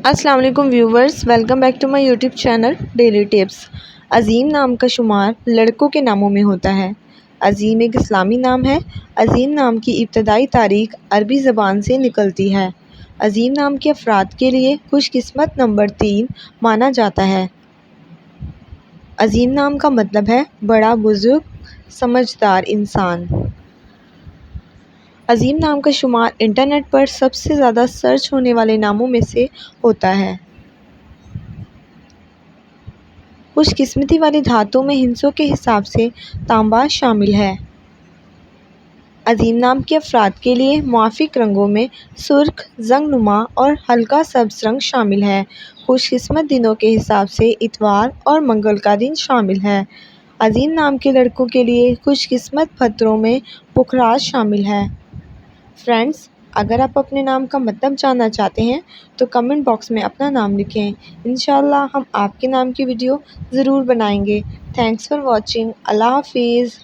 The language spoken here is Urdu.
السلام علیکم viewers, welcome back to my YouTube channel daily tips. عظیم نام کا شمار لڑکوں کے ناموں میں ہوتا ہے۔ عظیم ایک اسلامی نام ہے۔ عظیم نام کی ابتدائی تاریخ عربی زبان سے نکلتی ہے۔ عظیم نام کے افراد کے لیے خوش قسمت نمبر 3 مانا جاتا ہے۔ عظیم نام کا مطلب ہے بڑا، بزرگ، سمجھدار انسان۔ عظیم نام کا شمار انٹرنیٹ پر سب سے زیادہ سرچ ہونے والے ناموں میں سے ہوتا ہے۔ خوش قسمتی والی دھاتوں میں ہندسوں کے حساب سے تانبا شامل ہے۔ عظیم نام کے افراد کے لیے موافق رنگوں میں سرخ، زنگ نما اور ہلکا سبز رنگ شامل ہے۔ خوش قسمت دنوں کے حساب سے اتوار اور منگل کا دن شامل ہے۔ عظیم نام کے لڑکوں کے لیے خوش قسمت پتھروں میں پکھراج شامل ہے۔ فرینڈز، اگر آپ اپنے نام کا مطلب جاننا چاہتے ہیں تو کمنٹ باکس میں اپنا نام لکھیں۔ انشاءاللہ ہم آپ کے نام کی ویڈیو ضرور بنائیں گے۔ Thanks for watching. اللہ حافظ۔